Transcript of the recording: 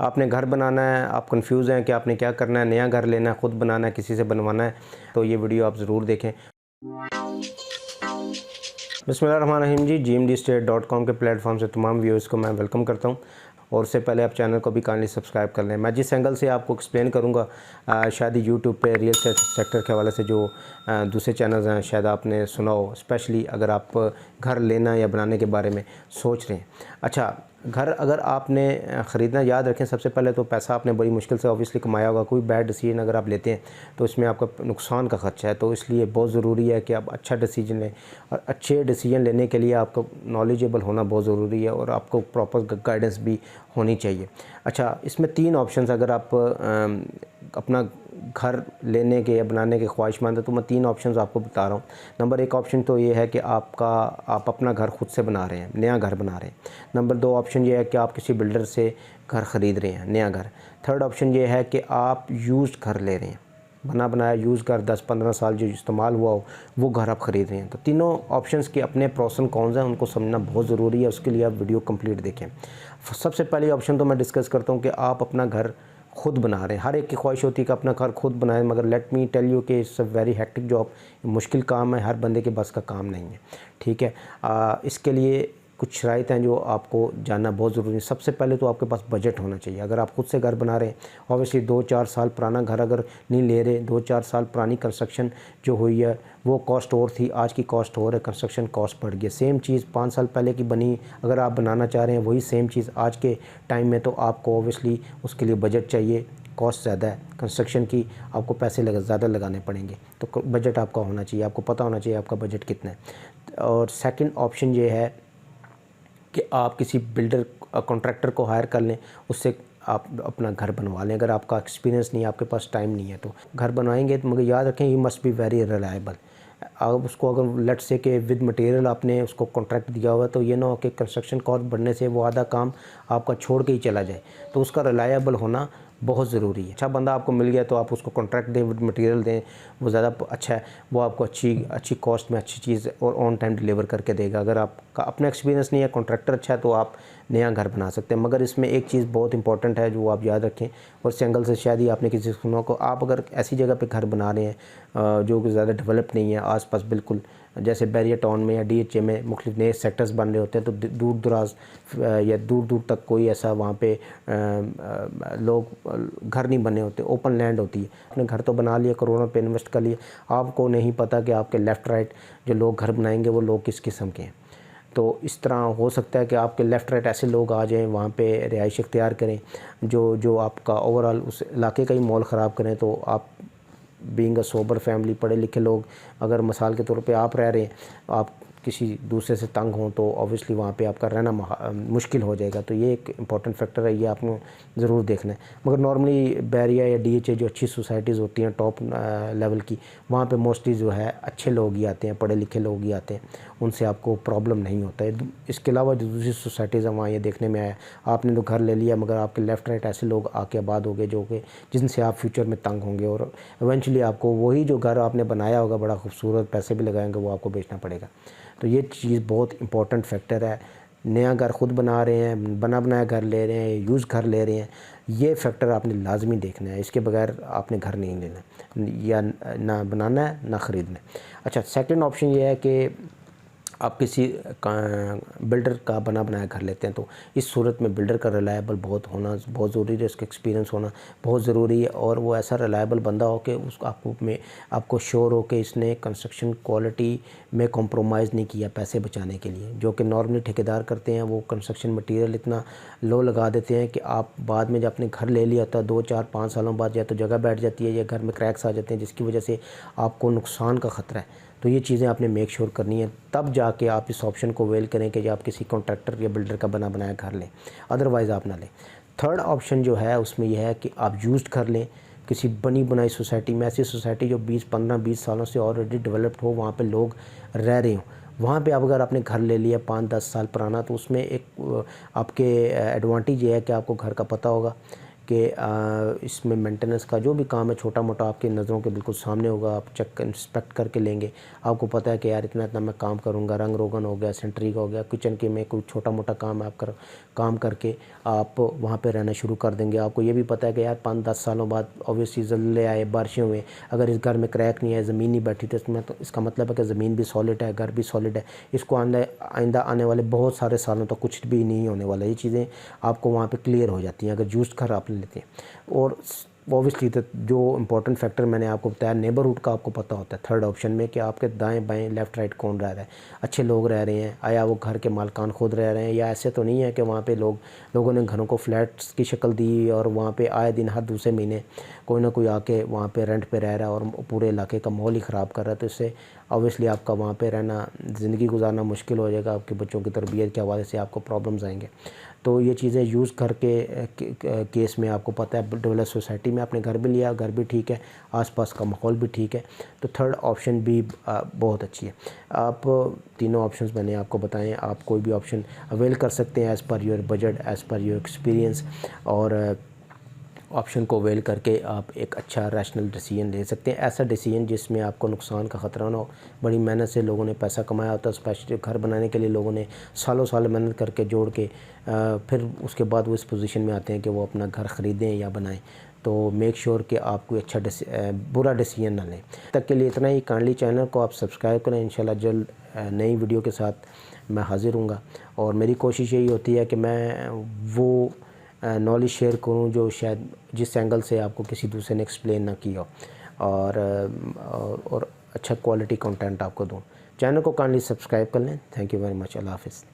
आपने घर बनाना है, आप कंफ्यूज हैं कि आपने क्या करना है, नया घर लेना है, ख़ुद बनाना है, किसी से बनवाना है, तो ये वीडियो आप ज़रूर देखें। बिस्मिल्लाहिर्रहमानिर्रहीम जी, gmdestate.com के प्लेटफॉर्म से तमाम व्यूअर्स को मैं वेलकम करता हूँ और उससे पहले आप चैनल को भी काइंडली सब्सक्राइब कर लें। मैं जिस एंगल से आपको एक्सप्लेन करूँगा शायद यूट्यूब पे रियल सेक्टर के हवाले से जो दूसरे चैनल्स हैं शायद आपने सुना हो, स्पेशली अगर आप घर लेना या बनाने के बारे में सोच रहे हैं। अच्छा, घर अगर आपने ख़रीदना, याद रखें सबसे पहले तो पैसा आपने बड़ी मुश्किल से ऑब्वियसली कमाया होगा। कोई बैड डिसीजन अगर आप लेते हैं तो इसमें आपका नुकसान का खर्चा है, तो इसलिए बहुत ज़रूरी है कि आप अच्छा डिसीजन लें। और अच्छे डिसीजन लेने के लिए आपको नॉलेजेबल होना बहुत ज़रूरी है और आपको प्रॉपर गाइडेंस भी होनी चाहिए। अच्छा, इसमें 3 ऑप्शंस, अगर आप अपना घर लेने के या बनाने के ख्वाहिशमंद है तो मैं 3 ऑप्शंस आपको बता रहा हूँ। नंबर 1 ऑप्शन तो ये है कि आप अपना घर खुद से बना रहे हैं, नया घर बना रहे हैं। नंबर 2 ऑप्शन ये है कि आप किसी बिल्डर से घर ख़रीद रहे हैं, नया घर। थर्ड ऑप्शन ये है कि आप यूज़्ड घर ले रहे हैं, बना बनाया यूज़ घर 10-15 साल जो इस्तेमाल हुआ हो वो घर आप ख़रीद रहे हैं। तो तीनों ऑप्शंस के अपने प्रोस एंड कॉन्स हैं, उनको समझना बहुत ज़रूरी है। उसके लिए आप वीडियो कंप्लीट देखें। सबसे पहले ऑप्शन तो मैं डिस्कस करता हूँ कि आप अपना घर खुद बना रहे हैं। हर एक की ख्वाहिश होती है कि अपना घर खुद बनाएं, मगर लेट मी टेल यू कि it's a very hectic job, मुश्किल काम है, हर बंदे के बस का काम नहीं है। ठीक है, इसके लिए कुछ शराइत हैं जो आपको जानना बहुत ज़रूरी है। सबसे पहले तो आपके पास बजट होना चाहिए। अगर आप खुद से घर बना रहे हैं, ऑब्वियसली 2-4 साल पुराना घर अगर नहीं ले रहे, 2-4 साल पुरानी कंस्ट्रक्शन जो हुई है वो कॉस्ट और थी, आज की कॉस्ट और है, कंस्ट्रक्शन कॉस्ट बढ़ गई। सेम चीज़ 5 साल पहले की बनी अगर आप बनाना चाह रहे हैं वही सेम चीज़ आज के टाइम में, तो आपको ऑब्वियसली उसके लिए बजट चाहिए, कॉस्ट ज़्यादा है कंस्ट्रक्शन की, आपको पैसे ज़्यादा लगाने पड़ेंगे। तो बजट आपका होना चाहिए, आपको पता होना चाहिए आपका बजट कितना है। और सेकंड ऑप्शन ये है कि आप किसी बिल्डर कॉन्ट्रैक्टर को हायर कर लें, उससे आप अपना घर बनवा लें। अगर आपका एक्सपीरियंस नहीं है, आपके पास टाइम नहीं है, तो घर बनवाएंगे तो मगर याद रखें he must be very reliable. आप उसको अगर लेट्स से कि विद मटेरियल आपने उसको कॉन्ट्रैक्ट दिया हुआ, तो ये ना हो कि कंस्ट्रक्शन कॉस्ट बढ़ने से वो आधा काम आपका छोड़ के ही चला जाए, तो उसका रिलायबल होना बहुत ज़रूरी है। अच्छा बंदा आपको मिल गया तो आप उसको कॉन्ट्रैक्ट दें, विद मटेरियल दें, वो ज़्यादा अच्छा है, वो आपको अच्छी कॉस्ट में अच्छी चीज़ और ऑन टाइम डिलीवर करके देगा। अगर आपका अपना एक्सपीरियंस नहीं है, कॉन्ट्रैक्टर अच्छा है, तो आप नया घर बना सकते हैं। मगर इसमें एक चीज़ बहुत इंपॉर्टेंट है जो आप याद रखें, और इस एंगल से शायद ही आपने किसी से सुना को, आप अगर ऐसी जगह पे घर बना रहे हैं जो कि ज़्यादा डेवलप नहीं है, आसपास बिल्कुल जैसे बैरियर टाउन में या DHA में मुख्तलिफ नए सेक्टर्स बन रहे होते हैं, तो दूर दराज या दूर दूर तक कोई ऐसा वहाँ पे लोग घर नहीं बने होते, ओपन लैंड होती है। आपने घर तो बना लिया, करोड़ों पे इन्वेस्ट कर लिया, आपको नहीं पता कि आपके लेफ़्ट राइट जो लोग घर बनाएंगे वो लोग किस किस्म के हैं। तो इस तरह हो सकता है कि आपके लेफ़्ट राइट ऐसे लोग आ जाएं, वहाँ पे रिहाइश इख्तियार करें जो आपका ओवरऑल उस इलाके का ही माहौल ख़राब करें। तो आप बीइंग अ सोबर फैमिली, पढ़े लिखे लोग, अगर मिसाल के तौर पे आप रह रहे हैं, आप किसी दूसरे से तंग हों, तो ऑब्वियसली वहाँ पे आपका रहना मुश्किल हो जाएगा। तो ये एक इम्पॉर्टेंट फैक्टर है, ये आपने ज़रूर देखना है। मगर नॉर्मली बैरिया या DHA जो अच्छी सोसाइटीज़ होती हैं टॉप लेवल की, वहाँ पे मोस्टली जो है अच्छे लोग ही आते हैं, पढ़े लिखे लोग ही आते हैं, उनसे आपको प्रॉब्लम नहीं होता है। इसके अलावा जो दूसरी सोसाइटीज़ हैं वहाँ ये देखने में आया, आपने तो घर ले लिया मगर आपके लेफ़्ट राइट ऐसे लोग आके आबाद हो गए जो कि जिनसे आप फ्यूचर में तंग होंगे, और इवेंचुअली आपको वही जो घर आपने बनाया होगा बड़ा खूबसूरत, पैसे भी लगाएंगे, वो आपको बेचना पड़ेगा। तो ये चीज़ बहुत इंपॉर्टेंट फैक्टर है। नया घर खुद बना रहे हैं, बना बनाया घर ले रहे हैं, यूज़ घर ले रहे हैं, ये फैक्टर आपने लाजमी देखना है। इसके बगैर आपने घर नहीं लेना, या ना बनाना है ना ख़रीदना है। अच्छा, सेकंड ऑप्शन ये है कि आप किसी बिल्डर का बना बनाया घर लेते हैं, तो इस सूरत में बिल्डर का रिलायबल बहुत होना बहुत ज़रूरी है, उसका एक्सपीरियंस होना बहुत ज़रूरी है, और वो ऐसा रिलायबल बंदा हो कि उसको आपको श्योर हो कि इसने कंस्ट्रक्शन क्वालिटी में कॉम्प्रोमाइज़ नहीं किया पैसे बचाने के लिए। जो कि नॉर्मली ठेकेदार करते हैं, वो कंस्ट्रक्शन मटीरियल इतना लो लगा देते हैं कि आप बाद में जब आपने घर ले लिया था 2-4-5 सालों बाद या तो जगह बैठ जाती है या घर में क्रैक्स आ जाते हैं, जिसकी वजह से आपको नुकसान का ख़तरा है। तो ये चीज़ें आपने मेक श्योर करनी है, तब जाके आप इस ऑप्शन को वेल करें कि आप किसी कॉन्ट्रैक्टर या बिल्डर का बना बनाया घर लें, अदरवाइज़ आप ना लें। थर्ड ऑप्शन जो है उसमें यह है कि आप यूज्ड घर लें किसी बनी बनाई सोसाइटी में, ऐसी सोसाइटी जो 15-20 सालों से ऑलरेडी डेवलप्ड हो, वहाँ पे लोग रह रहे हों। वहाँ पे आप अगर आपने घर ले लिया 5-10 साल पुराना, तो उसमें एक आपके एडवांटेज ये है कि आपको घर का पता होगा कि इसमें मेंटेनेंस का जो भी काम है छोटा मोटा आपकी नज़रों के बिल्कुल सामने होगा, आप चेक इंस्पेक्ट करके लेंगे। आपको पता है कि यार इतना इतना मैं काम करूँगा, रंग रोगन हो गया, सेंट्री का हो गया, किचन के में कोई छोटा मोटा काम आप काम करके आप वहाँ पे रहना शुरू कर देंगे। आपको ये भी पता है कि यार 5-10 सालों बाद ऑब्वियसली ज़लज़ले आए, बारिशें हुए, अगर इस घर में क्रैक नहीं है, ज़मीन नहीं बैठी, तो इसमें तो इसका मतलब है कि ज़मीन भी सॉलिड है, घर भी सॉलिड है, इसको आइंदा आने वाले बहुत सारे सालों तक कुछ भी नहीं होने वाला। ये चीज़ें आपको वहाँ पे क्लियर हो जाती हैं अगर यूज्ड घर आप लेते हैं। और ऑब्वियसली जो इंपॉर्टेंट फैक्टर मैंने आपको बताया नेबरहुड का आपको पता होता है थर्ड ऑप्शन में, कि आपके दाएं बाएं लेफ़्ट राइट कौन रह रहा है, अच्छे लोग रह रहे हैं, आया वो घर के मालकान खुद रह रहे हैं, या ऐसे तो नहीं है कि वहाँ पे लोगों ने घरों को फ्लैट्स की शक्ल दी और वहाँ पे आए दिन हर दूसरे महीने कोई ना कोई आके वहाँ पे रेंट पे रह रहा है और पूरे इलाके का माहौल ही ख़राब कर रहा है। तो इससे ऑब्वियसली आपका वहाँ पे रहना, ज़िंदगी गुजारना मुश्किल हो जाएगा, आपके बच्चों की तरबियत के हवाले से आपको प्रॉब्लम्स आएंगे। तो ये चीज़ें यूज़ करके केस में आपको पता है डेवलप सोसाइटी में आपने घर भी लिया, घर भी ठीक है, आसपास का माहौल भी ठीक है, तो थर्ड ऑप्शन भी बहुत अच्छी है। आप तीनों ऑप्शंस मैंने आपको बताएं, आप कोई भी ऑप्शन अवेल कर सकते हैं as per your budget, as per your experience, और ऑप्शन को अवेल करके आप एक अच्छा रैशनल डिसीजन ले सकते हैं, ऐसा डिसीजन जिसमें आपको नुकसान का ख़तरा ना हो। बड़ी मेहनत से लोगों ने पैसा कमाया होता है, स्पेशली घर बनाने के लिए लोगों ने सालों साल मेहनत करके जोड़ के फिर उसके बाद वो इस पोजीशन में आते हैं कि वो अपना घर ख़रीदें या बनाएं। तो मेक श्योर कि आप कोई अच्छा बुरा डिसीजन ना लें। तक के लिए इतना ही। काइंडली चैनल को आप सब्सक्राइब करें, इंशाल्लाह जल्द नई वीडियो के साथ मैं हाज़िर हूँगा। और मेरी कोशिश यही होती है कि मैं वो नॉलेज शेयर करूं जो शायद जिस एंगल से आपको किसी दूसरे ने एक्सप्लेन ना किया हो, और अच्छा क्वालिटी कंटेंट आपको दूं। चैनल को काइंडली सब्सक्राइब कर लें। Thank you very much. अल्लाह हाफ़िज़।